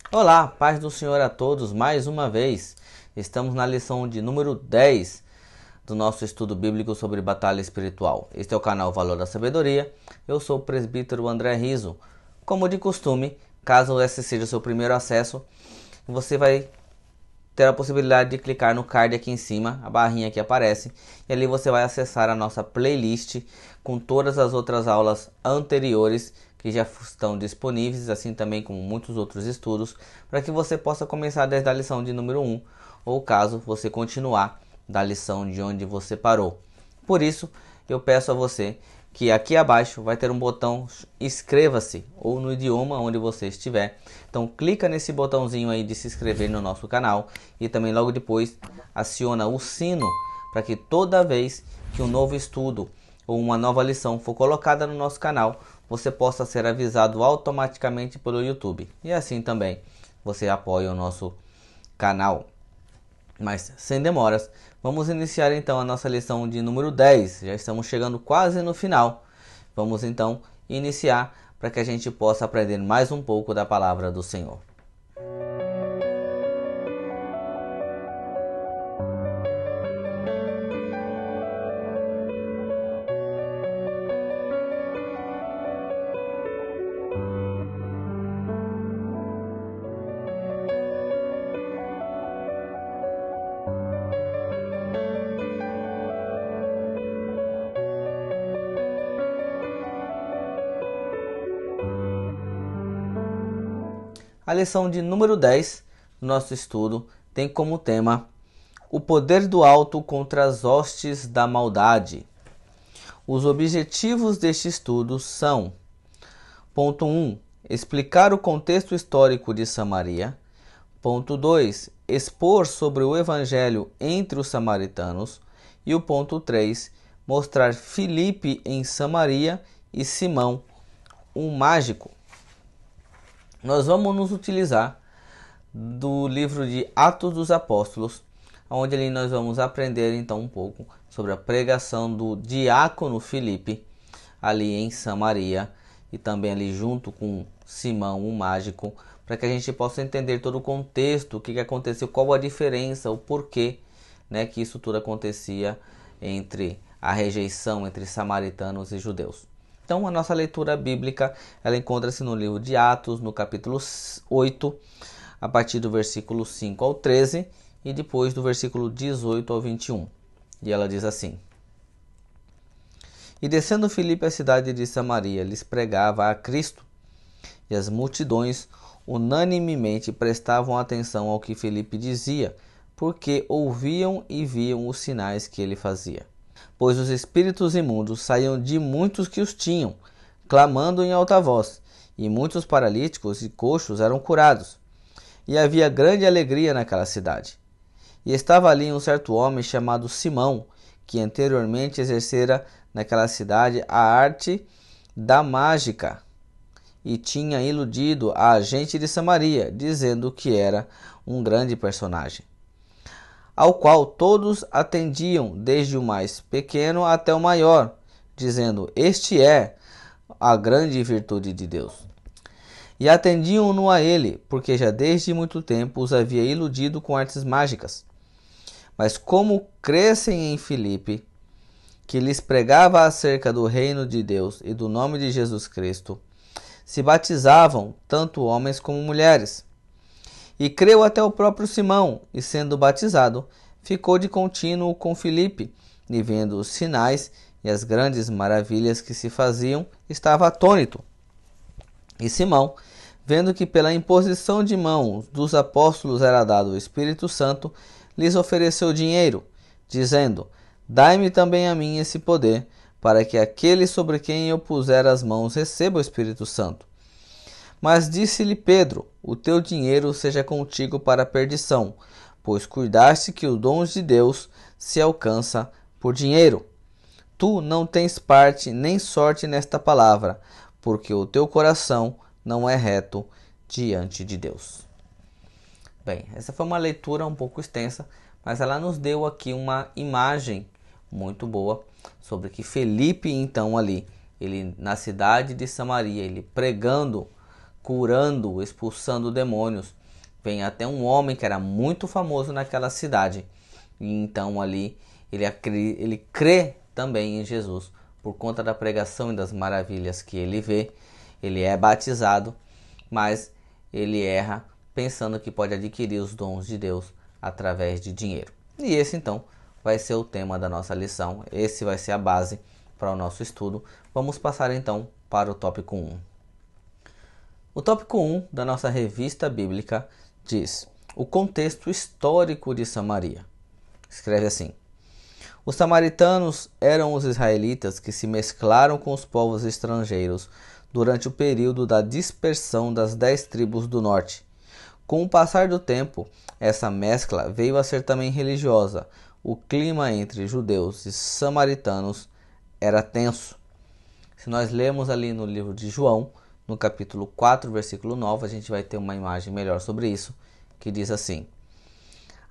Olá, paz do Senhor a todos mais uma vez. Estamos na lição de número 10 do nosso estudo bíblico sobre batalha espiritual. Este é o canal Valor da Sabedoria. Eu sou o presbítero André Riso. Como de costume, caso esse seja o seu primeiro acesso, você vai ter a possibilidade de clicar no card aqui em cima, a barrinha que aparece, e ali você vai acessar a nossa playlist com todas as outras aulas anteriores que já estão disponíveis, assim também como muitos outros estudos, para que você possa começar desde a lição de número 1, ou caso você continuar da lição de onde você parou. Por isso, eu peço a você que aqui abaixo vai ter um botão inscreva-se, ou no idioma onde você estiver. Então clica nesse botãozinho aí de se inscrever no nosso canal e também logo depois aciona o sino para que toda vez que um novo estudo ou uma nova lição for colocada no nosso canal, você possa ser avisado automaticamente pelo YouTube. E assim também você apoia o nosso canal. Mas sem demoras, vamos iniciar então a nossa lição de número 10. Já estamos chegando quase no final. Vamos então iniciar para que a gente possa aprender mais um pouco da palavra do Senhor. A lição de número 10 do nosso estudo tem como tema o poder do alto contra as hostes da maldade. Os objetivos deste estudo são: ponto 1. Explicar o contexto histórico de Samaria. Ponto 2. Expor sobre o evangelho entre os samaritanos. E o ponto 3. Mostrar Filipe em Samaria e Simão, um mágico. Nós vamos nos utilizar do livro de Atos dos Apóstolos, onde ali nós vamos aprender então um pouco sobre a pregação do diácono Filipe ali em Samaria e também ali junto com Simão, o mágico, para que a gente possa entender todo o contexto, o que aconteceu, qual a diferença, o porquê, que isso tudo acontecia entre a rejeição entre samaritanos e judeus. Então, a nossa leitura bíblica, ela encontra-se no livro de Atos, no capítulo 8, a partir do versículo 5 ao 13, e depois do versículo 18 ao 21. E ela diz assim: E descendo Filipe à cidade de Samaria, lhes pregava a Cristo, e as multidões unanimemente prestavam atenção ao que Filipe dizia, porque ouviam e viam os sinais que ele fazia. Pois os espíritos imundos saíam de muitos que os tinham, clamando em alta voz, e muitos paralíticos e coxos eram curados. E havia grande alegria naquela cidade. E estava ali um certo homem chamado Simão, que anteriormente exercera naquela cidade a arte da mágica, e tinha iludido a gente de Samaria, dizendo que era um grande personagem, ao qual todos atendiam, desde o mais pequeno até o maior, dizendo: Este é a grande virtude de Deus. E atendiam-no a ele, porque já desde muito tempo os havia iludido com artes mágicas. Mas como crescem em Filipe, que lhes pregava acerca do reino de Deus e do nome de Jesus Cristo, se batizavam tanto homens como mulheres. E creu até o próprio Simão, e sendo batizado, ficou de contínuo com Filipe, e vendo os sinais e as grandes maravilhas que se faziam, estava atônito. E Simão, vendo que pela imposição de mãos dos apóstolos era dado o Espírito Santo, lhes ofereceu dinheiro, dizendo: Dai-me também a mim esse poder, para que aquele sobre quem eu puser as mãos receba o Espírito Santo. Mas disse-lhe Pedro: O teu dinheiro seja contigo para a perdição, pois cuidaste que os dons de Deus se alcança por dinheiro. Tu não tens parte nem sorte nesta palavra, porque o teu coração não é reto diante de Deus. Bem, essa foi uma leitura um pouco extensa, mas ela nos deu aqui uma imagem muito boa sobre que Filipe, então, ali, ele na cidade de Samaria, ele pregando curando, expulsando demônios, vem até um homem que era muito famoso naquela cidade. E então ali ele crê também em Jesus por conta da pregação e das maravilhas que ele vê. Ele é batizado, mas ele erra pensando que pode adquirir os dons de Deus através de dinheiro. E esse então vai ser o tema da nossa lição. Esse vai ser a base para o nosso estudo. Vamos passar então para o tópico 1. O tópico 1 da nossa revista bíblica diz: o contexto histórico de Samaria. Escreve assim: os samaritanos eram os israelitas que se mesclaram com os povos estrangeiros durante o período da dispersão das 10 tribos do norte. Com o passar do tempo, essa mescla veio a ser também religiosa. O clima entre judeus e samaritanos era tenso. Se nós lermos ali no livro de João, no capítulo 4, versículo 9, a gente vai ter uma imagem melhor sobre isso, que diz assim: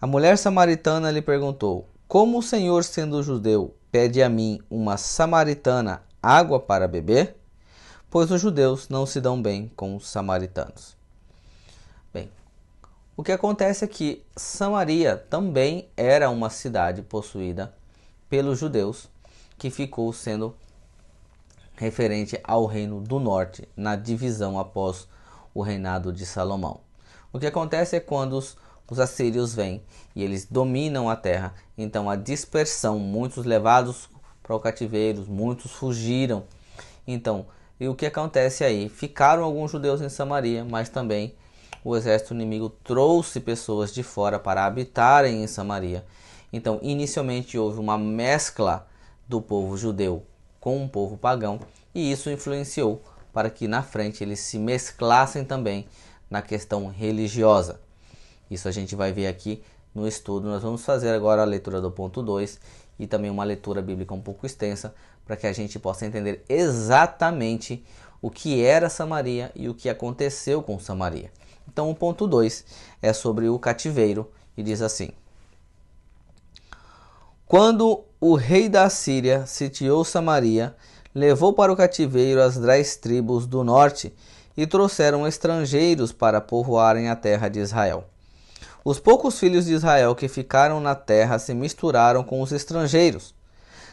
a mulher samaritana lhe perguntou: como o Senhor, sendo judeu, pede a mim, uma samaritana, água para beber? Pois os judeus não se dão bem com os samaritanos. Bem, o que acontece é que Samaria também era uma cidade possuída pelos judeus, que ficou sendo referente ao reino do norte, na divisão após o reinado de Salomão. O que acontece é quando os assírios vêm e eles dominam a terra, então a dispersão, muitos levados para o cativeiro, muitos fugiram. Então, e o que acontece aí? Ficaram alguns judeus em Samaria, mas também o exército inimigo trouxe pessoas de fora para habitarem em Samaria. Então, inicialmente houve uma mescla do povo judeu com o povo pagão, e isso influenciou para que na frente eles se mesclassem também na questão religiosa. Isso a gente vai ver aqui no estudo. Nós vamos fazer agora a leitura do ponto 2 e também uma leitura bíblica um pouco extensa, para que a gente possa entender exatamente o que era Samaria e o que aconteceu com Samaria. Então o ponto 2 é sobre o cativeiro e diz assim: quando o rei da Síria sitiou Samaria, levou para o cativeiro as 10 tribos do norte e trouxeram estrangeiros para povoarem a terra de Israel. Os poucos filhos de Israel que ficaram na terra se misturaram com os estrangeiros.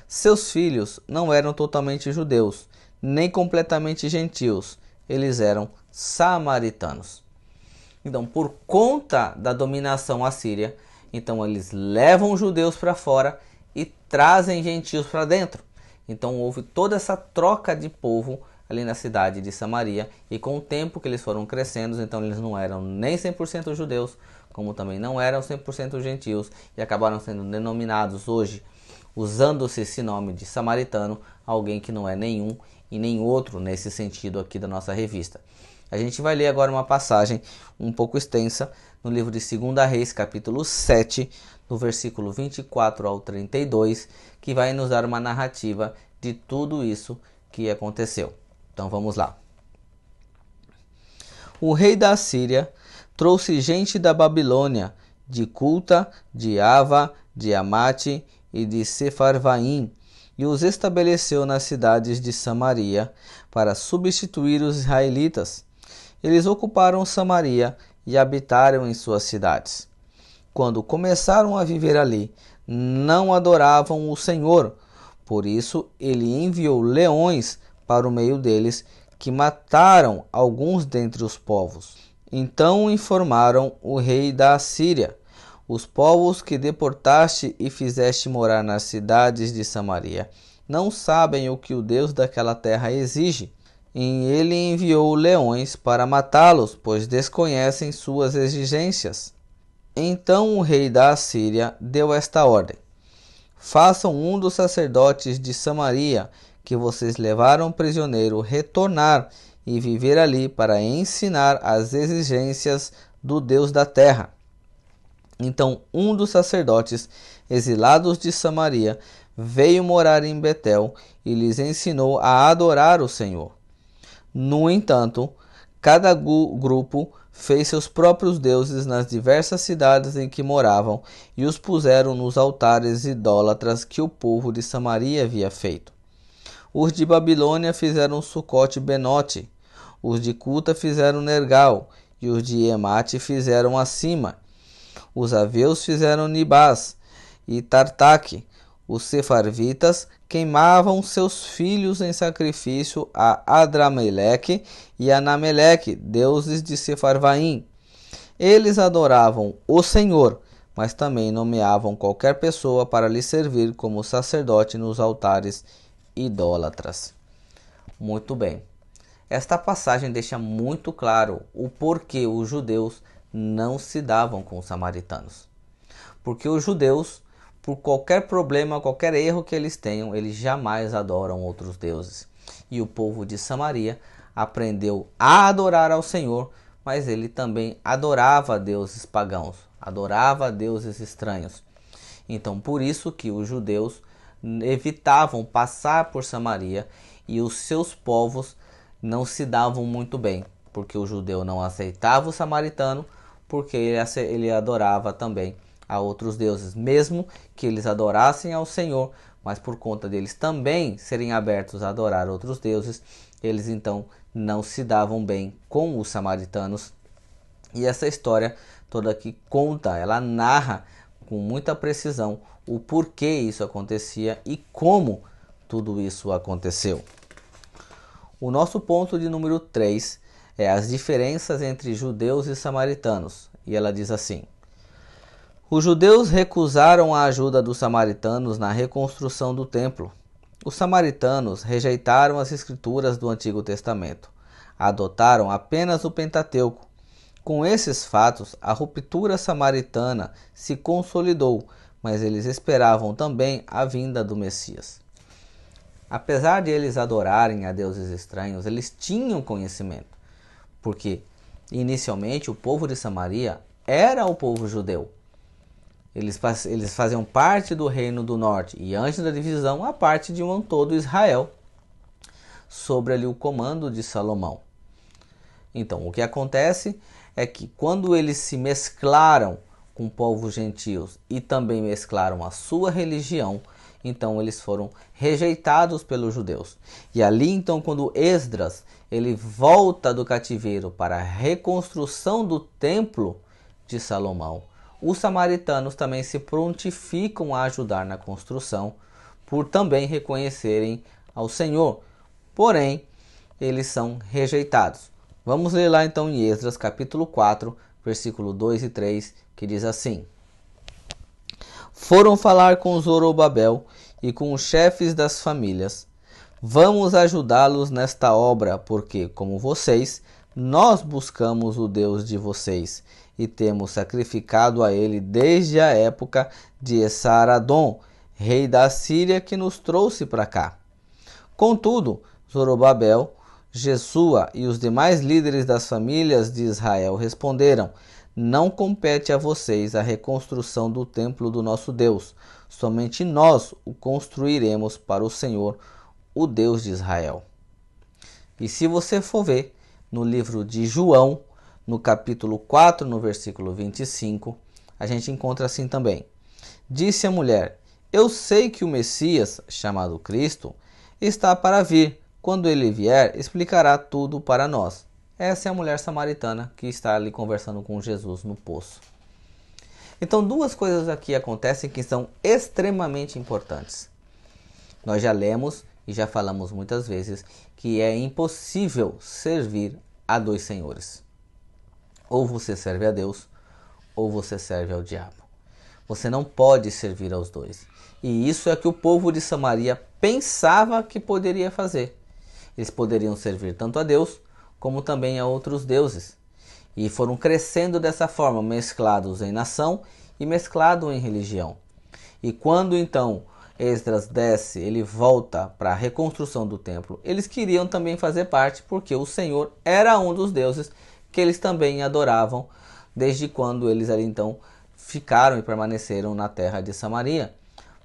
Seus filhos não eram totalmente judeus, nem completamente gentios. Eles eram samaritanos. Então, por conta da dominação assíria, então eles levam os judeus para fora e trazem gentios para dentro. Então houve toda essa troca de povo ali na cidade de Samaria, e com o tempo que eles foram crescendo, então eles não eram nem 100% judeus, como também não eram 100% gentios, e acabaram sendo denominados hoje, usando-se esse nome de samaritano, alguém que não é nenhum e nem outro nesse sentido aqui da nossa revista. A gente vai ler agora uma passagem um pouco extensa no livro de 2 Reis, capítulo 7, no versículo 24 ao 32, que vai nos dar uma narrativa de tudo isso que aconteceu. Então vamos lá. O rei da Síria trouxe gente da Babilônia, de Culta, de Ava, de Amate e de Sefarvaim, e os estabeleceu nas cidades de Samaria para substituir os israelitas. Eles ocuparam Samaria e habitaram em suas cidades. Quando começaram a viver ali, não adoravam o Senhor. Por isso, ele enviou leões para o meio deles, que mataram alguns dentre os povos. Então informaram o rei da Assíria: os povos que deportaste e fizeste morar nas cidades de Samaria não sabem o que o Deus daquela terra exige. E ele enviou leões para matá-los, pois desconhecem suas exigências. Então o rei da Assíria deu esta ordem: façam um dos sacerdotes de Samaria, que vocês levaram prisioneiro, retornar e viver ali para ensinar as exigências do Deus da terra. Então um dos sacerdotes exilados de Samaria veio morar em Betel e lhes ensinou a adorar o Senhor. No entanto, cada grupo fez seus próprios deuses nas diversas cidades em que moravam e os puseram nos altares idólatras que o povo de Samaria havia feito. Os de Babilônia fizeram Sucote-Benote, Os de Cuta fizeram Nergal, e os de Emate fizeram acima. Os aveus fizeram Nibás e Tartaque. Os sefarvitas queimavam seus filhos em sacrifício a Adrameleque e a Anameleque, deuses de Sefarvaim. Eles adoravam o Senhor, mas também nomeavam qualquer pessoa para lhe servir como sacerdote nos altares idólatras. Muito bem. Esta passagem deixa muito claro o porquê os judeus não se davam com os samaritanos. Porque os judeus, por qualquer problema, qualquer erro que eles tenham, eles jamais adoram outros deuses. E o povo de Samaria aprendeu a adorar ao Senhor, mas ele também adorava deuses pagãos, adorava deuses estranhos. Então, por isso que os judeus evitavam passar por Samaria e os seus povos não se davam muito bem, porque o judeu não aceitava o samaritano, porque ele adorava também a outros deuses, mesmo que eles adorassem ao Senhor, mas por conta deles também serem abertos a adorar outros deuses, eles então não se davam bem com os samaritanos. E essa história toda aqui conta, ela narra com muita precisão o porquê isso acontecia e como tudo isso aconteceu. O nosso ponto de número 3 é as diferenças entre judeus e samaritanos. E ela diz assim: os judeus recusaram a ajuda dos samaritanos na reconstrução do templo. Os samaritanos rejeitaram as escrituras do Antigo Testamento. Adotaram apenas o Pentateuco. Com esses fatos, a ruptura samaritana se consolidou, mas eles esperavam também a vinda do Messias. Apesar de eles adorarem a deuses estranhos, eles tinham conhecimento, porque inicialmente o povo de Samaria era o povo judeu. Eles faziam parte do reino do norte e antes da divisão a parte de um todo Israel, sobre ali o comando de Salomão. Então o que acontece é que quando eles se mesclaram com povos gentios e também mesclaram a sua religião, então eles foram rejeitados pelos judeus. E ali então quando Esdras ele volta do cativeiro para a reconstrução do templo de Salomão, os samaritanos também se prontificam a ajudar na construção, por também reconhecerem ao Senhor. Porém, eles são rejeitados. Vamos ler lá então em Esdras capítulo 4, versículo 2 e 3, que diz assim: foram falar com Zorobabel e com os chefes das famílias. Vamos ajudá-los nesta obra, porque, como vocês, nós buscamos o Deus de vocês e temos sacrificado a ele desde a época de Esar-Adom, rei da Síria, que nos trouxe para cá. Contudo, Zorobabel, Jesua e os demais líderes das famílias de Israel responderam: não compete a vocês a reconstrução do templo do nosso Deus. Somente nós o construiremos para o Senhor, o Deus de Israel. E se você for ver no livro de João, no capítulo 4, no versículo 25, a gente encontra assim também: disse a mulher: eu sei que o Messias, chamado Cristo, está para vir. Quando ele vier, explicará tudo para nós. Essa é a mulher samaritana que está ali conversando com Jesus no poço. Então, duas coisas aqui acontecem que são extremamente importantes. Nós já lemos e já falamos muitas vezes que é impossível servir a dois senhores. Ou você serve a Deus, ou você serve ao diabo. Você não pode servir aos dois. E isso é que o povo de Samaria pensava que poderia fazer. Eles poderiam servir tanto a Deus como também a outros deuses. E foram crescendo dessa forma, mesclados em nação e mesclados em religião. E quando então Esdras desce, ele volta para a reconstrução do templo, eles queriam também fazer parte, porque o Senhor era um dos deuses que eles também adoravam, desde quando eles ali então ficaram e permaneceram na terra de Samaria.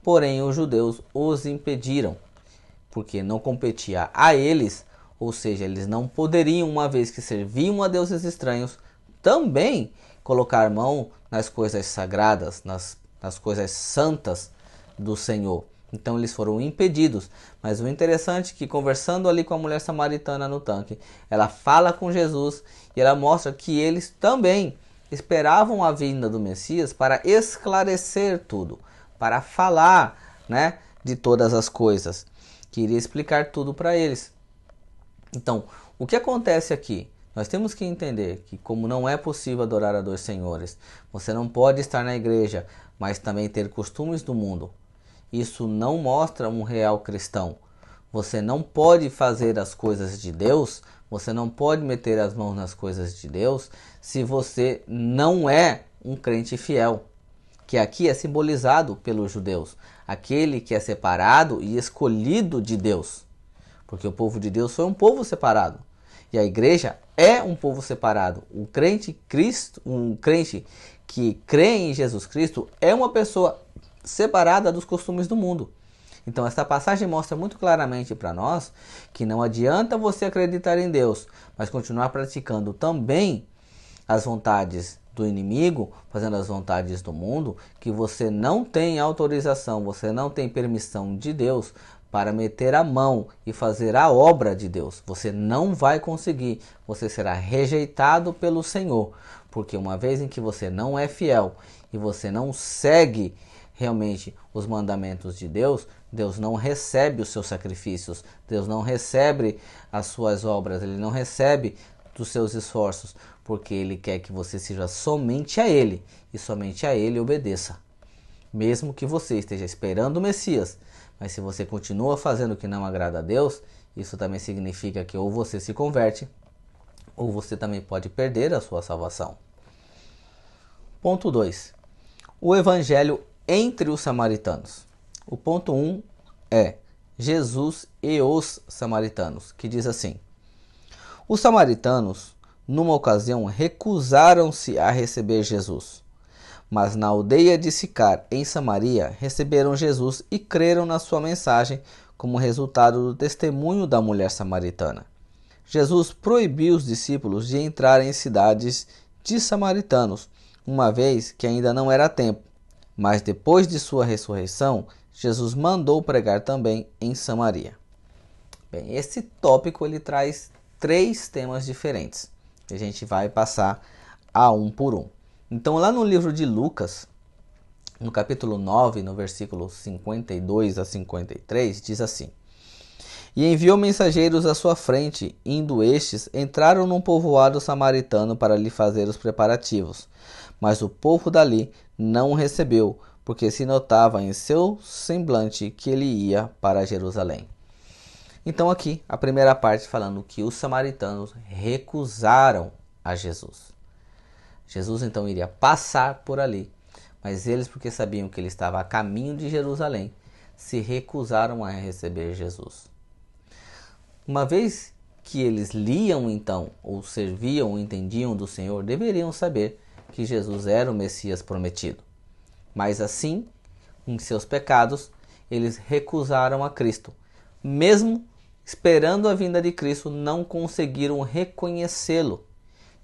Porém, os judeus os impediram, porque não competia a eles, ou seja, eles não poderiam, uma vez que serviam a deuses estranhos, também colocar mão nas coisas sagradas, nas coisas santas do Senhor. Então eles foram impedidos. Mas o interessante é que, conversando ali com a mulher samaritana no tanque, ela fala com Jesus e ela mostra que eles também esperavam a vinda do Messias para esclarecer tudo, para falar, né, de todas as coisas, que iria explicar tudo para eles. Então, o que acontece aqui? Nós temos que entender que, como não é possível adorar a dois senhores, você não pode estar na igreja, mas também ter costumes do mundo. Isso não mostra um real cristão. Você não pode fazer as coisas de Deus, você não pode meter as mãos nas coisas de Deus se você não é um crente fiel, que aqui é simbolizado pelos judeus, aquele que é separado e escolhido de Deus, porque o povo de Deus foi um povo separado e a igreja é um povo separado. Um crente que crê em Jesus Cristo é uma pessoa separada dos costumes do mundo. Então esta passagem mostra muito claramente para nós que não adianta você acreditar em Deus, mas continuar praticando também as vontades do inimigo, fazendo as vontades do mundo, que você não tem autorização, você não tem permissão de Deus para meter a mão e fazer a obra de Deus. Você não vai conseguir, você será rejeitado pelo Senhor, porque uma vez em que você não é fiel e você não segue realmente os mandamentos de Deus, Deus não recebe os seus sacrifícios, Deus não recebe as suas obras, Ele não recebe dos seus esforços, porque Ele quer que você seja somente a Ele e somente a Ele obedeça. Mesmo que você esteja esperando o Messias, mas se você continua fazendo o que não agrada a Deus, isso também significa que ou você se converte, ou você também pode perder a sua salvação. Ponto 2. O Evangelho entre os samaritanos. O ponto 1 é Jesus e os samaritanos, que diz assim: os samaritanos, numa ocasião, recusaram-se a receber Jesus, mas na aldeia de Sicar, em Samaria, receberam Jesus e creram na sua mensagem como resultado do testemunho da mulher samaritana. Jesus proibiu os discípulos de entrar em cidades de samaritanos, uma vez que ainda não era tempo. Mas depois de sua ressurreição, Jesus mandou pregar também em Samaria. Bem, esse tópico ele traz 3 temas diferentes. A gente vai passar a um por um. Então, lá no livro de Lucas, no capítulo 9, no versículo 52 a 53, diz assim: e enviou mensageiros à sua frente, indo estes, entraram num povoado samaritano para lhe fazer os preparativos. Mas o povo dali não o recebeu, porque se notava em seu semblante que ele ia para Jerusalém. Então aqui, a primeira parte falando que os samaritanos recusaram a Jesus. Jesus então iria passar por ali, mas eles, porque sabiam que ele estava a caminho de Jerusalém, se recusaram a receber Jesus. Uma vez que eles liam então, ou serviam ou entendiam do Senhor, deveriam saber que Jesus era o Messias prometido. Mas assim, em seus pecados, eles recusaram a Cristo. Mesmo esperando a vinda de Cristo, não conseguiram reconhecê-lo.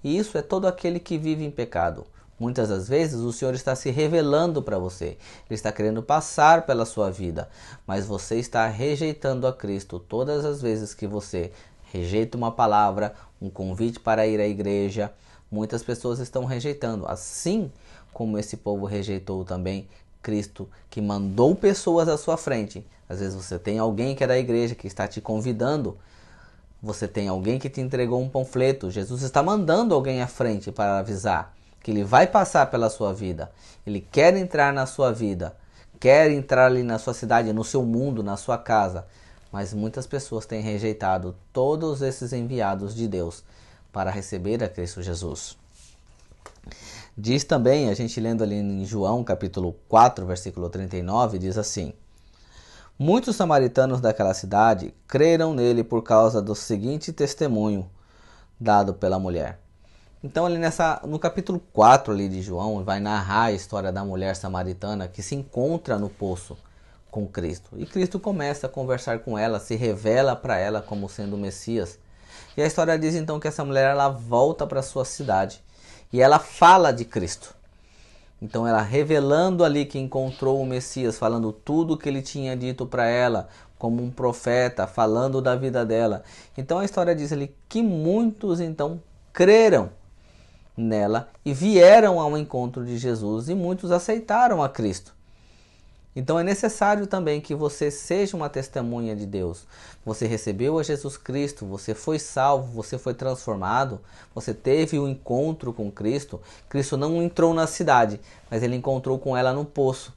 E isso é todo aquele que vive em pecado. Muitas das vezes o Senhor está se revelando para você. Ele está querendo passar pela sua vida. Mas você está rejeitando a Cristo todas as vezes que você rejeita uma palavra, um convite para ir à igreja. Muitas pessoas estão rejeitando. Assim como esse povo rejeitou também Cristo, que mandou pessoas à sua frente. Às vezes você tem alguém que é da igreja, que está te convidando. Você tem alguém que te entregou um panfleto. Jesus está mandando alguém à frente para avisar que ele vai passar pela sua vida. Ele quer entrar na sua vida. Quer entrar ali na sua cidade, no seu mundo, na sua casa. Mas muitas pessoas têm rejeitado todos esses enviados de Deus para receber a Cristo Jesus. Diz também, a gente lendo ali em João capítulo 4, versículo 39, diz assim: muitos samaritanos daquela cidade creram nele por causa do seguinte testemunho dado pela mulher. Então ali no capítulo 4 ali de João, vai narrar a história da mulher samaritana que se encontra no poço com Cristo. E Cristo começa a conversar com ela, se revela para ela como sendo o Messias. E a história diz então que essa mulher ela volta para sua cidade e ela fala de Cristo. Então ela revelando ali que encontrou o Messias, falando tudo o que ele tinha dito para ela, como um profeta, falando da vida dela. Então a história diz ali que muitos então creram nela e vieram ao encontro de Jesus, e muitos aceitaram a Cristo. Então é necessário também que você seja uma testemunha de Deus. Você recebeu a Jesus Cristo, você foi salvo, você foi transformado, você teve um encontro com Cristo. Cristo não entrou na cidade, mas ele encontrou com ela no poço,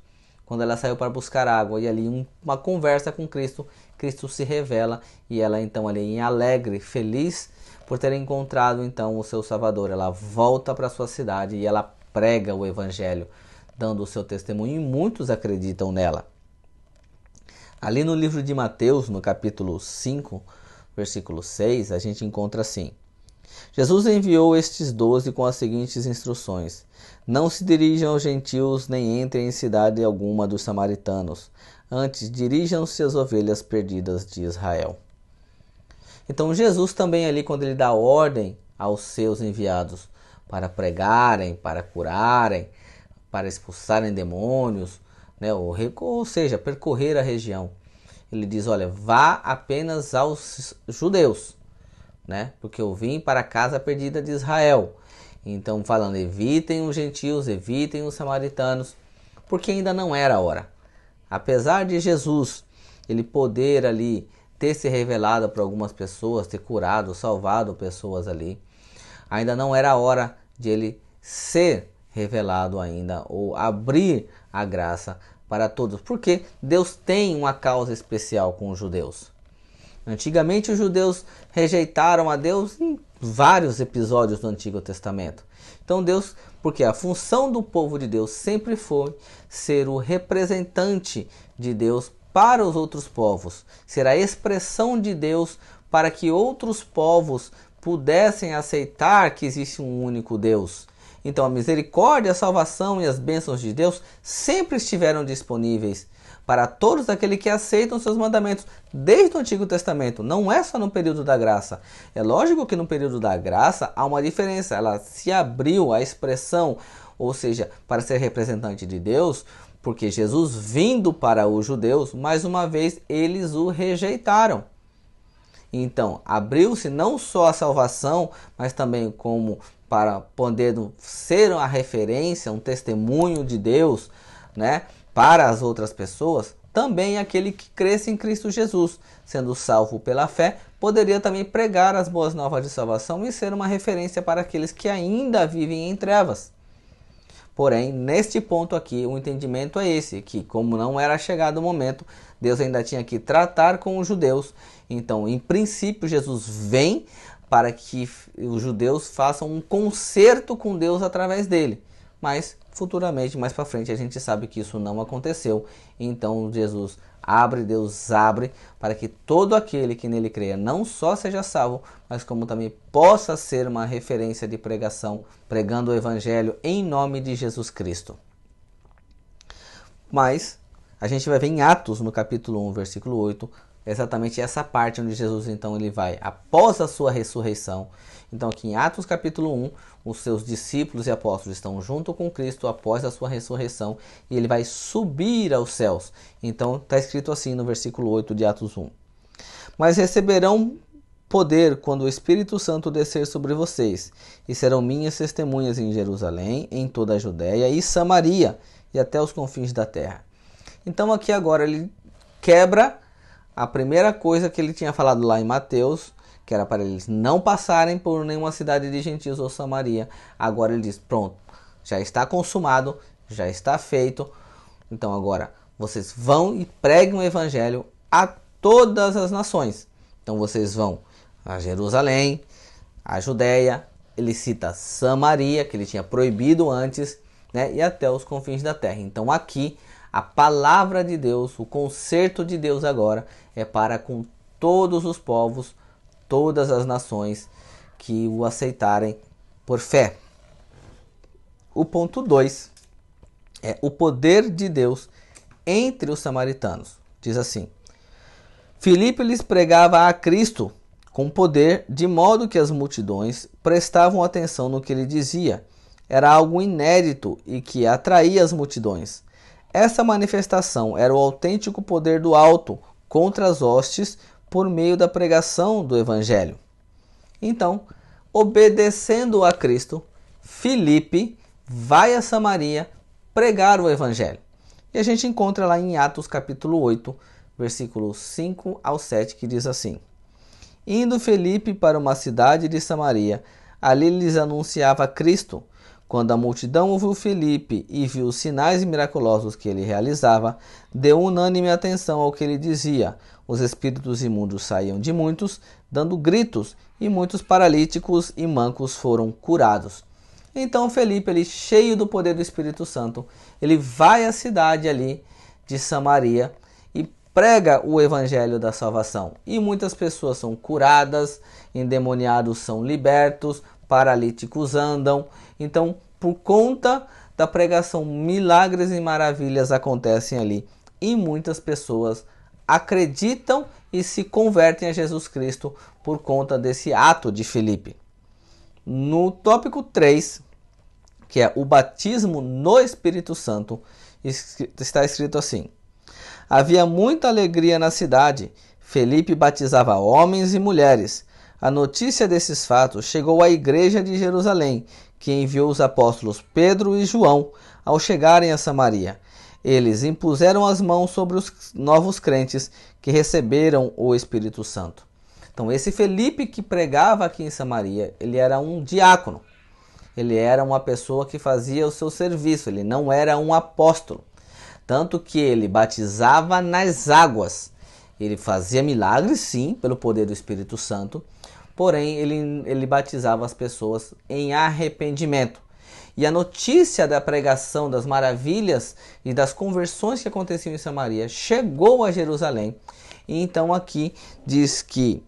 quando ela saiu para buscar água. E ali uma conversa com Cristo, Cristo se revela e ela então ali em alegre, feliz por ter encontrado então o seu Salvador. Ela volta para sua cidade e ela prega o Evangelho, dando o seu testemunho, e muitos acreditam nela. Ali no livro de Mateus, no capítulo 5, versículo 6, a gente encontra assim: Jesus enviou estes 12 com as seguintes instruções: não se dirijam aos gentios, nem entrem em cidade alguma dos samaritanos. Antes, dirijam-se às ovelhas perdidas de Israel. Então Jesus também ali, quando ele dá ordem aos seus enviados para pregarem, para curarem, para expulsarem demônios, né? Ou seja, percorrer a região. Ele diz, olha, vá apenas aos judeus, né? Porque eu vim para a casa perdida de Israel. Então falando, evitem os gentios, evitem os samaritanos, porque ainda não era a hora. Apesar de Jesus, ele poder ali ter se revelado para algumas pessoas, ter curado, salvado pessoas ali, ainda não era a hora de ele ser revelado ainda, ou abrir a graça para todos, porque Deus tem uma causa especial com os judeus. Antigamente os judeus rejeitaram a Deus em vários episódios do Antigo Testamento. Então Deus, porque a função do povo de Deus sempre foi ser o representante de Deus para os outros povos, ser a expressão de Deus para que outros povos pudessem aceitar que existe um único Deus. Então a misericórdia, a salvação e as bênçãos de Deus sempre estiveram disponíveis para todos aqueles que aceitam seus mandamentos desde o Antigo Testamento. Não é só no período da graça. É lógico que no período da graça há uma diferença. Ela se abriu à expressão, ou seja, para ser representante de Deus, porque Jesus vindo para os judeus, mais uma vez eles o rejeitaram. Então, abriu-se não só a salvação, mas também como para poder ser uma referência, um testemunho de Deus, né, para as outras pessoas. Também aquele que cresce em Cristo Jesus, sendo salvo pela fé, poderia também pregar as boas novas de salvação e ser uma referência para aqueles que ainda vivem em trevas. Porém, neste ponto aqui, o entendimento é esse, que como não era chegado o momento, Deus ainda tinha que tratar com os judeus. Então, em princípio, Jesus vem para que os judeus façam um concerto com Deus através dele. Mas, futuramente, mais para frente, a gente sabe que isso não aconteceu. Então, Deus abre para que todo aquele que nele creia não só seja salvo, mas como também possa ser uma referência de pregação, pregando o Evangelho em nome de Jesus Cristo. Mas a gente vai ver em Atos, no capítulo 1, versículo 8, exatamente essa parte onde Jesus então ele vai, após a sua ressurreição. Então aqui em Atos capítulo 1, os seus discípulos e apóstolos estão junto com Cristo após a sua ressurreição e ele vai subir aos céus. Então está escrito assim no versículo 8 de Atos 1. Mas receberão poder quando o Espírito Santo descer sobre vocês, e serão minhas testemunhas em Jerusalém, em toda a Judéia e Samaria, e até os confins da terra. Então aqui agora ele quebra a primeira coisa que ele tinha falado lá em Mateus, que era para eles não passarem por nenhuma cidade de gentios ou Samaria. Agora ele diz, pronto, já está consumado, já está feito. Então agora vocês vão e preguem o Evangelho a todas as nações. Então vocês vão a Jerusalém, a Judéia, ele cita Samaria, que ele tinha proibido antes, né, e até os confins da terra. Então aqui a palavra de Deus, o concerto de Deus agora é para com todos os povos, todas as nações que o aceitarem por fé. O ponto 2 é o poder de Deus entre os samaritanos. Diz assim: Filipe lhes pregava a Cristo com poder, de modo que as multidões prestavam atenção no que ele dizia. era algo inédito e que atraía as multidões. Essa manifestação era o autêntico poder do alto contra as hostes por meio da pregação do Evangelho. Então, obedecendo a Cristo, Filipe vai a Samaria pregar o Evangelho. E a gente encontra lá em Atos capítulo 8, versículos 5 ao 7, que diz assim: Indo Filipe para uma cidade de Samaria, ali lhes anunciava Cristo. Quando a multidão ouviu Filipe e viu os sinais miraculosos que ele realizava, deu unânime atenção ao que ele dizia. Os espíritos imundos saíam de muitos, dando gritos, e muitos paralíticos e mancos foram curados. Então Filipe, ele, cheio do poder do Espírito Santo, ele vai à cidade ali de Samaria e prega o evangelho da salvação. E muitas pessoas são curadas, endemoniados são libertos, paralíticos andam. Então, por conta da pregação, milagres e maravilhas acontecem ali. E muitas pessoas acreditam e se convertem a Jesus Cristo por conta desse ato de Filipe. No tópico 3, que é o batismo no Espírito Santo, está escrito assim: Havia muita alegria na cidade. Filipe batizava homens e mulheres. A notícia desses fatos chegou à igreja de Jerusalém, que enviou os apóstolos Pedro e João ao chegarem a Samaria. Eles impuseram as mãos sobre os novos crentes que receberam o Espírito Santo. Então, esse Filipe que pregava aqui em Samaria, ele era um diácono. Ele era uma pessoa que fazia o seu serviço, ele não era um apóstolo. Tanto que ele batizava nas águas. Ele fazia milagres, sim, pelo poder do Espírito Santo, porém ele batizava as pessoas em arrependimento. E a notícia da pregação, das maravilhas e das conversões que aconteciam em Samaria chegou a Jerusalém. E então aqui diz que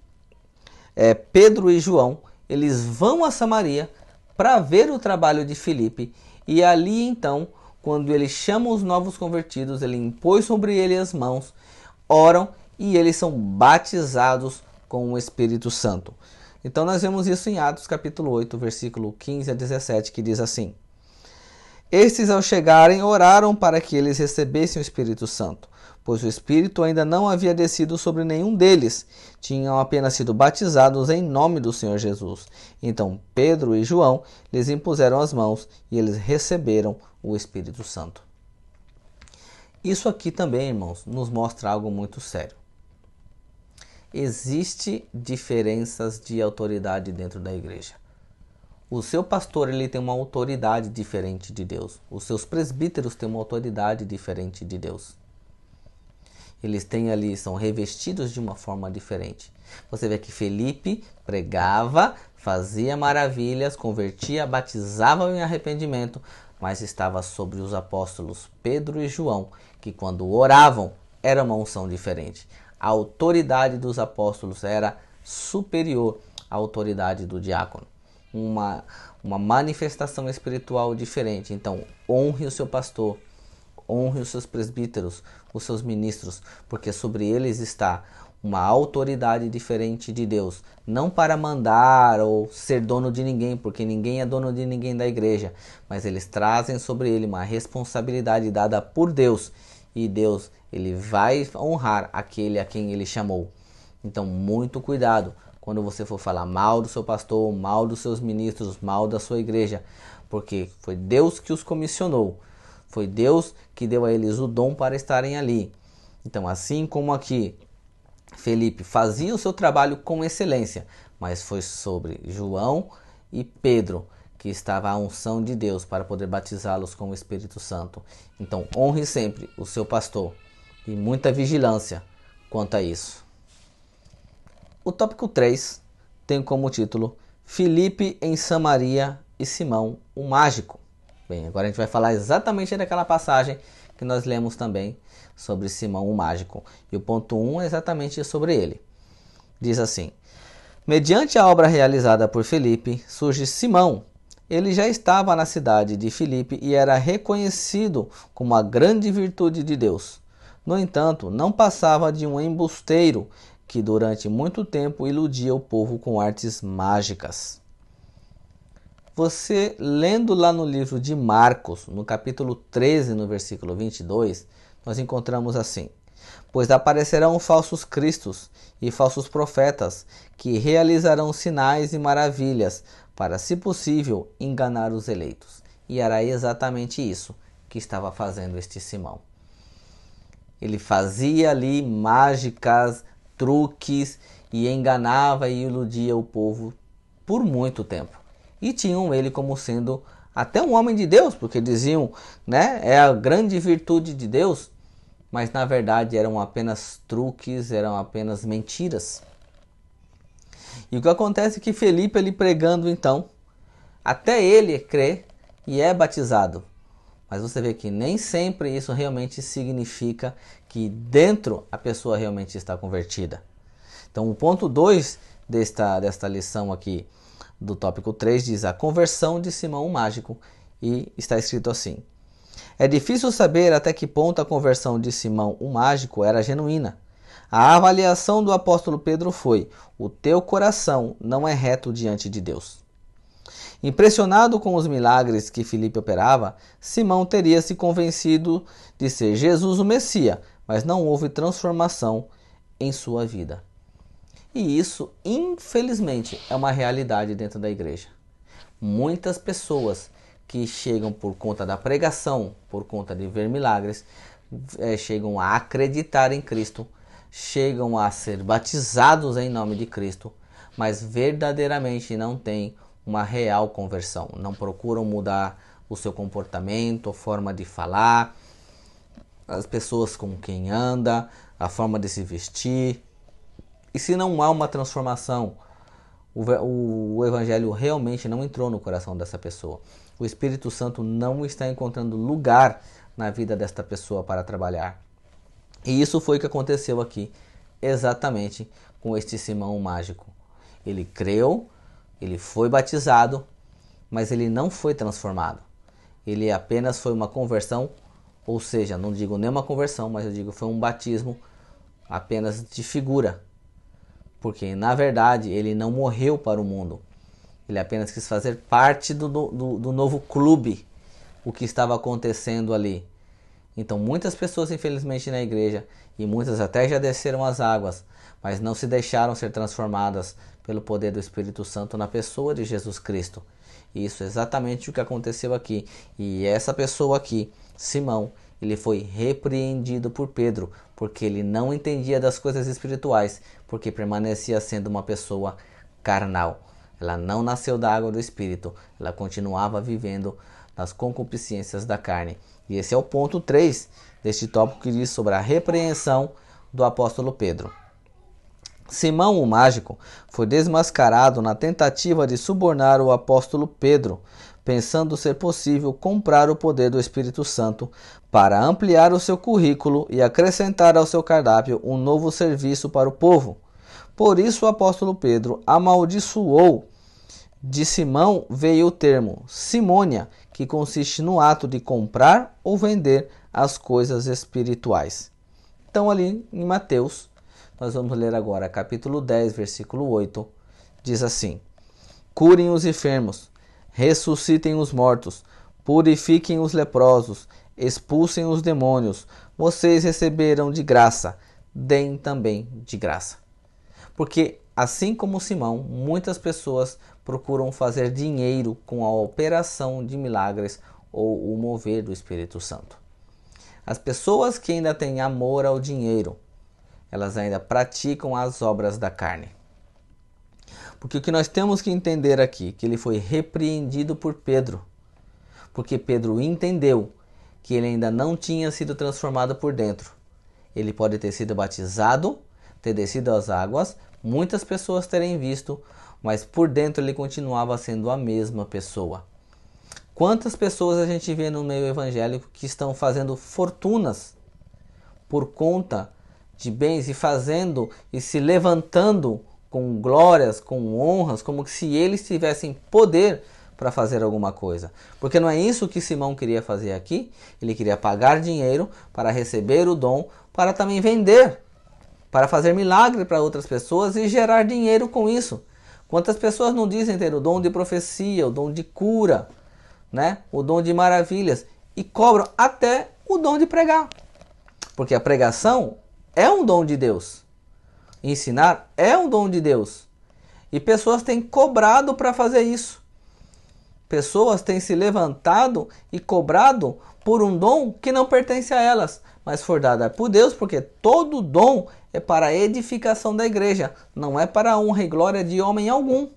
Pedro e João, eles vão a Samaria para ver o trabalho de Filipe. E ali então, quando ele chama os novos convertidos, ele impõe sobre eles as mãos, oram e eles são batizados com o Espírito Santo. Então nós vemos isso em Atos capítulo 8, versículo 15 a 17, que diz assim: Estes ao chegarem oraram para que eles recebessem o Espírito Santo, pois o Espírito ainda não havia descido sobre nenhum deles, tinham apenas sido batizados em nome do Senhor Jesus. Então Pedro e João lhes impuseram as mãos e eles receberam o Espírito Santo. Isso aqui também, irmãos, nos mostra algo muito sério. Existem diferenças de autoridade dentro da igreja. O seu pastor, ele tem uma autoridade diferente de Deus. Os seus presbíteros têm uma autoridade diferente de Deus. Eles têm ali, são revestidos de uma forma diferente. Você vê que Filipe pregava, fazia maravilhas, convertia, batizava em arrependimento, mas estava sobre os apóstolos Pedro e João, que quando oravam, era uma unção diferente. A autoridade dos apóstolos era superior à autoridade do diácono. Uma manifestação espiritual diferente. Então, honre o seu pastor, honre os seus presbíteros, os seus ministros, porque sobre eles está uma autoridade diferente de Deus. Não para mandar ou ser dono de ninguém, porque ninguém é dono de ninguém da igreja, mas eles trazem sobre ele uma responsabilidade dada por Deus. E Deus, ele vai honrar aquele a quem ele chamou. Então, muito cuidado quando você for falar mal do seu pastor, mal dos seus ministros, mal da sua igreja, porque foi Deus que os comissionou. Foi Deus que deu a eles o dom para estarem ali. Então, assim como aqui, Filipe fazia o seu trabalho com excelência, mas foi sobre João e Pedro que estava a unção de Deus para poder batizá-los com o Espírito Santo. Então, honre sempre o seu pastor e muita vigilância quanto a isso. O tópico 3 tem como título Filipe em Samaria e Simão, o mágico. Bem, agora a gente vai falar exatamente daquela passagem que nós lemos também sobre Simão, o mágico. E o ponto 1 é exatamente sobre ele. Diz assim: mediante a obra realizada por Filipe, surge Simão. Ele já estava na cidade de Filipe e era reconhecido como a grande virtude de Deus. No entanto, não passava de um embusteiro que durante muito tempo iludia o povo com artes mágicas. Você lendo lá no livro de Marcos, no capítulo 13, no versículo 22, nós encontramos assim: pois aparecerão falsos cristos e falsos profetas, que realizarão sinais e maravilhas, para, se possível, enganar os eleitos. E era exatamente isso que estava fazendo este Simão. Ele fazia ali mágicas, truques, e enganava e iludia o povo por muito tempo. E tinham ele como sendo até um homem de Deus, porque diziam, né, é a grande virtude de Deus, mas na verdade eram apenas truques, eram apenas mentiras. E o que acontece é que Felipe, ele pregando então, até ele crê e é batizado. Mas você vê que nem sempre isso realmente significa que dentro a pessoa realmente está convertida. Então o ponto 2 desta lição aqui do tópico 3 diz a conversão de Simão o Mágico, e está escrito assim: é difícil saber até que ponto a conversão de Simão o Mágico era genuína. A avaliação do apóstolo Pedro foi: o teu coração não é reto diante de Deus. Impressionado com os milagres que Filipe operava, Simão teria se convencido de ser Jesus o Messias, mas não houve transformação em sua vida. E isso, infelizmente, é uma realidade dentro da igreja. Muitas pessoas que chegam por conta da pregação, por conta de ver milagres, chegam a acreditar em Cristo, chegam a ser batizados em nome de Cristo, mas verdadeiramente não têm uma real conversão. Não procuram mudar o seu comportamento, a forma de falar, as pessoas com quem anda, a forma de se vestir. E se não há uma transformação, o evangelho realmente não entrou no coração dessa pessoa. O Espírito Santo não está encontrando lugar na vida desta pessoa para trabalhar. E isso foi o que aconteceu aqui, exatamente com este Simão mágico. Ele creu, ele foi batizado, mas ele não foi transformado. Ele apenas foi uma conversão, ou seja, não digo nem uma conversão, mas eu digo foi um batismo apenas de figura. Porque, na verdade, ele não morreu para o mundo. Ele apenas quis fazer parte do novo clube, o que estava acontecendo ali. Então, muitas pessoas, infelizmente, na igreja, e muitas até já desceram as águas, mas não se deixaram ser transformadas pelo poder do Espírito Santo na pessoa de Jesus Cristo. E isso é exatamente o que aconteceu aqui. E essa pessoa aqui, Simão, ele foi repreendido por Pedro, porque ele não entendia das coisas espirituais, porque permanecia sendo uma pessoa carnal. Ela não nasceu da água do Espírito, ela continuava vivendo nas concupiscências da carne. E esse é o ponto 3 deste tópico que diz sobre a repreensão do apóstolo Pedro. Simão o mágico foi desmascarado na tentativa de subornar o apóstolo Pedro, pensando ser possível comprar o poder do Espírito Santo para ampliar o seu currículo e acrescentar ao seu cardápio um novo serviço para o povo. Por isso o apóstolo Pedro amaldiçoou. De Simão veio o termo simônia, que consiste no ato de comprar ou vender as coisas espirituais. Então ali em Mateus, nós vamos ler agora capítulo 10, versículo 8, diz assim: curem os enfermos, ressuscitem os mortos, purifiquem os leprosos, expulsem os demônios, vocês receberam de graça, deem também de graça. Porque, assim como Simão, muitas pessoas procuram fazer dinheiro com a operação de milagres ou o mover do Espírito Santo. As pessoas que ainda têm amor ao dinheiro, elas ainda praticam as obras da carne. Porque o que nós temos que entender aqui, que ele foi repreendido por Pedro, porque Pedro entendeu que ele ainda não tinha sido transformado por dentro. Ele pode ter sido batizado, ter descido às águas, muitas pessoas terem visto, mas por dentro ele continuava sendo a mesma pessoa. Quantas pessoas a gente vê no meio evangélico que estão fazendo fortunas por conta de bens e fazendo e se levantando com glórias, com honras, como se eles tivessem poder para fazer alguma coisa. Porque não é isso que Simão queria fazer aqui. Ele queria pagar dinheiro para receber o dom, para também vender, para fazer milagre para outras pessoas e gerar dinheiro com isso. Quantas pessoas não dizem ter o dom de profecia, o dom de cura, né? O dom de maravilhas, e cobram até o dom de pregar. Porque a pregação é um dom de Deus. Ensinar é um dom de Deus. E pessoas têm cobrado para fazer isso. Pessoas têm se levantado e cobrado por um dom que não pertence a elas, mas foi dado por Deus, porque todo dom é para a edificação da igreja, não é para a honra e glória de homem algum.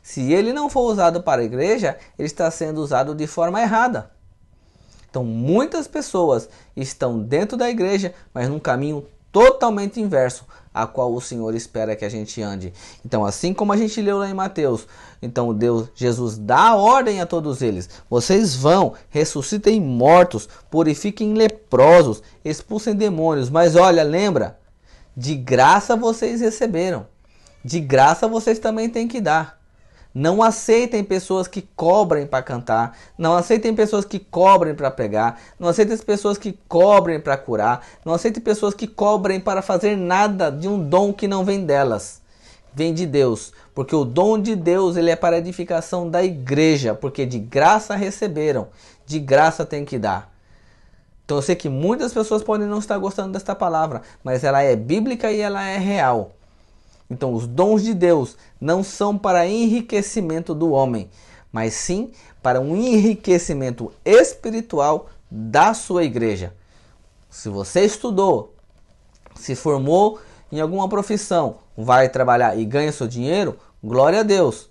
Se ele não for usado para a igreja, ele está sendo usado de forma errada. Então muitas pessoas estão dentro da igreja, mas num caminho totalmente inverso a qual o Senhor espera que a gente ande. Então, assim como a gente leu lá em Mateus, então Jesus dá ordem a todos eles: vocês vão, ressuscitem mortos, purifiquem leprosos, expulsem demônios. Mas olha, lembra, de graça vocês receberam, de graça vocês também têm que dar. Não aceitem pessoas que cobrem para cantar. Não aceitem pessoas que cobrem para pregar. Não aceitem pessoas que cobrem para curar. Não aceitem pessoas que cobrem para fazer nada de um dom que não vem delas. Vem de Deus. Porque o dom de Deus ele é para a edificação da igreja. Porque de graça receberam. De graça tem que dar. Então eu sei que muitas pessoas podem não estar gostando desta palavra. Mas ela é bíblica e ela é real. Então os dons de Deus não são para enriquecimento do homem, mas sim para um enriquecimento espiritual da sua igreja. Se você estudou, se formou em alguma profissão, vai trabalhar e ganha seu dinheiro, glória a Deus.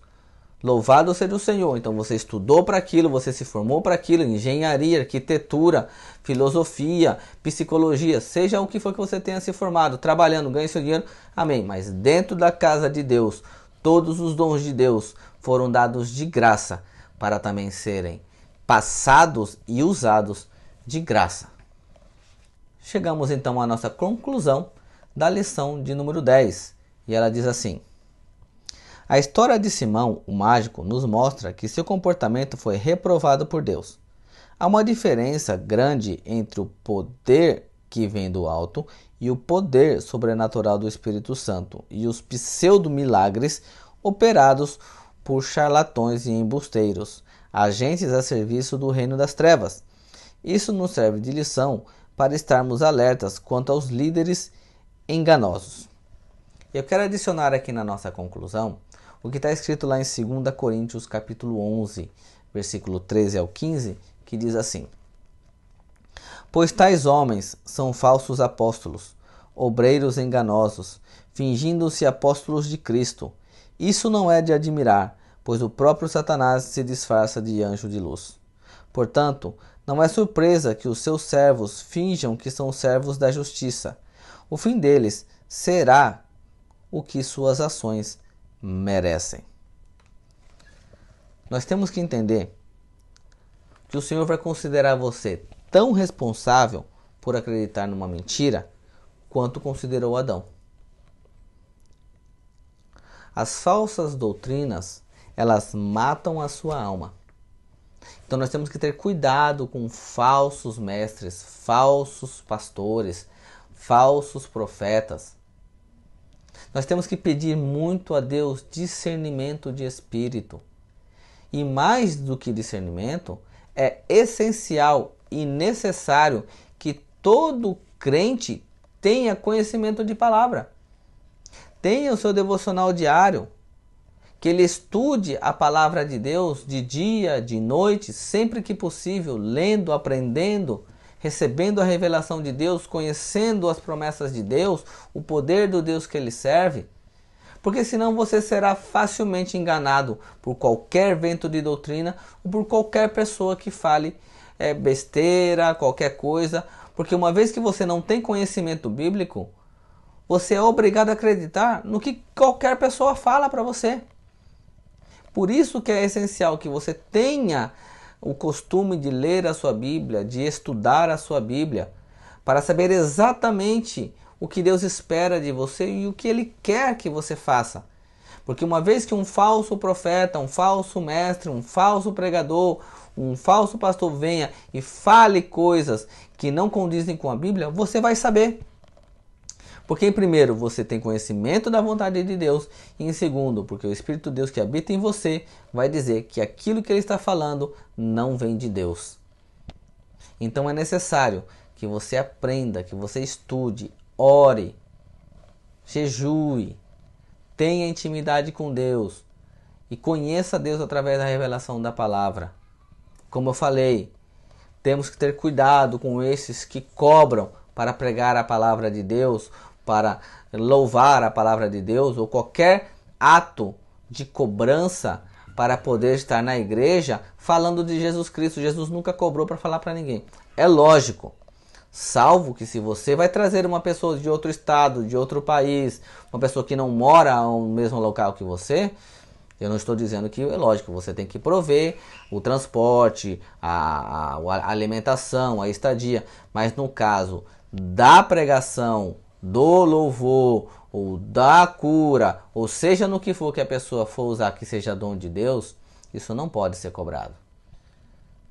Louvado seja o Senhor. Então você estudou para aquilo, você se formou para aquilo, engenharia, arquitetura, filosofia, psicologia, seja o que for que você tenha se formado, trabalhando, ganhe seu dinheiro, amém. Mas dentro da casa de Deus, todos os dons de Deus foram dados de graça para também serem passados e usados de graça. Chegamos então à nossa conclusão da lição de número 10, e ela diz assim: a história de Simão, o mágico, nos mostra que seu comportamento foi reprovado por Deus. Há uma diferença grande entre o poder que vem do alto e o poder sobrenatural do Espírito Santo e os pseudo-milagres operados por charlatões e embusteiros, agentes a serviço do reino das trevas. Isso nos serve de lição para estarmos alertas quanto aos líderes enganosos. Eu quero adicionar aqui na nossa conclusão o que está escrito lá em 2 Coríntios capítulo 11, versículo 13 ao 15, que diz assim: pois tais homens são falsos apóstolos, obreiros enganosos, fingindo-se apóstolos de Cristo. Isso não é de admirar, pois o próprio Satanás se disfarça de anjo de luz. Portanto, não é surpresa que os seus servos finjam que são servos da justiça. O fim deles será o que suas ações merecem. Nós temos que entender que o Senhor vai considerar você tão responsável por acreditar numa mentira quanto considerou Adão. As falsas doutrinas, elas matam a sua alma. Então nós temos que ter cuidado com falsos mestres, falsos pastores, falsos profetas. Nós temos que pedir muito a Deus discernimento de espírito. E mais do que discernimento, é essencial e necessário que todo crente tenha conhecimento de palavra. Tenha o seu devocional diário. Que ele estude a palavra de Deus de dia, de noite, sempre que possível, lendo, aprendendo, recebendo a revelação de Deus, conhecendo as promessas de Deus, o poder do Deus que ele serve. Porque senão você será facilmente enganado por qualquer vento de doutrina ou por qualquer pessoa que fale besteira, qualquer coisa. Porque uma vez que você não tem conhecimento bíblico, você é obrigado a acreditar no que qualquer pessoa fala para você. Por isso que é essencial que você tenha o costume de ler a sua Bíblia, de estudar a sua Bíblia, para saber exatamente o que Deus espera de você e o que Ele quer que você faça. Porque uma vez que um falso profeta, um falso mestre, um falso pregador, um falso pastor venha e fale coisas que não condizem com a Bíblia, você vai saber. Porque em primeiro, você tem conhecimento da vontade de Deus, e em segundo, porque o Espírito de Deus que habita em você vai dizer que aquilo que ele está falando não vem de Deus. Então é necessário que você aprenda, que você estude, ore, jejue, tenha intimidade com Deus e conheça Deus através da revelação da palavra. Como eu falei, temos que ter cuidado com esses que cobram para pregar a palavra de Deus, para louvar a palavra de Deus, ou qualquer ato de cobrança para poder estar na igreja falando de Jesus Cristo. Jesus nunca cobrou para falar para ninguém. É lógico, salvo que se você vai trazer uma pessoa de outro estado, de outro país, uma pessoa que não mora no mesmo local que você, eu não estou dizendo que é lógico, você tem que prover o transporte, a alimentação, a estadia, mas no caso da pregação, do louvor, ou da cura, ou seja no que for que a pessoa for usar que seja dom de Deus, isso não pode ser cobrado.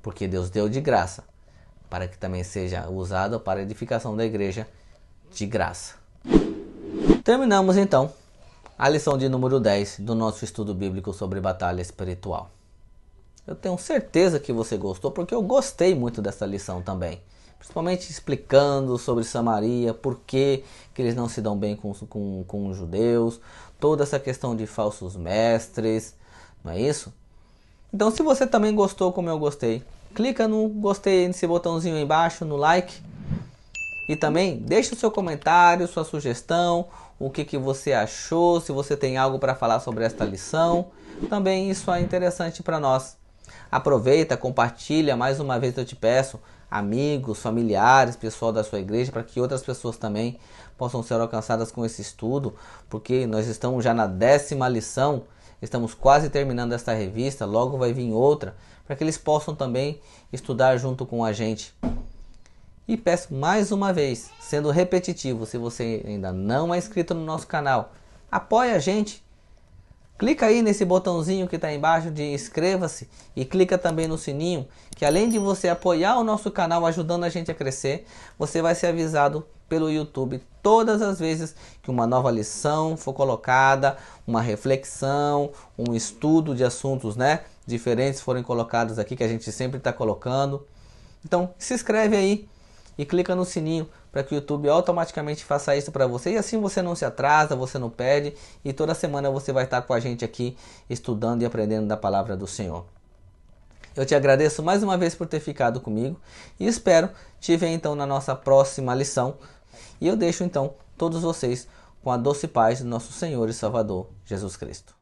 Porque Deus deu de graça, para que também seja usado para a edificação da igreja de graça. Terminamos então a lição de número 10 do nosso estudo bíblico sobre batalha espiritual. Eu tenho certeza que você gostou, porque eu gostei muito dessa lição também. Principalmente explicando sobre Samaria, por que eles não se dão bem com os judeus, toda essa questão de falsos mestres, não é isso? Então se você também gostou como eu gostei, clica no gostei nesse botãozinho aí embaixo, no like. E também deixa o seu comentário, sua sugestão, o que você achou, se você tem algo para falar sobre esta lição. Também isso é interessante para nós. Aproveita, compartilha, mais uma vez eu te peço, amigos, familiares, pessoal da sua igreja, para que outras pessoas também possam ser alcançadas com esse estudo, porque nós estamos já na 10ª lição, estamos quase terminando esta revista, logo vai vir outra, para que eles possam também estudar junto com a gente. E peço mais uma vez, sendo repetitivo, se você ainda não é inscrito no nosso canal, apoie a gente. Clica aí nesse botãozinho que está embaixo de inscreva-se e clica também no sininho, que além de você apoiar o nosso canal ajudando a gente a crescer, você vai ser avisado pelo YouTube todas as vezes que uma nova lição for colocada, uma reflexão, um estudo de assuntos diferentes forem colocados aqui, que a gente sempre está colocando. Então se inscreve aí e clica no sininho para que o YouTube automaticamente faça isso para você. E assim você não se atrasa, você não perde. E toda semana você vai estar com a gente aqui estudando e aprendendo da palavra do Senhor. Eu te agradeço mais uma vez por ter ficado comigo. E espero te ver então na nossa próxima lição. E eu deixo então todos vocês com a doce paz do nosso Senhor e Salvador Jesus Cristo.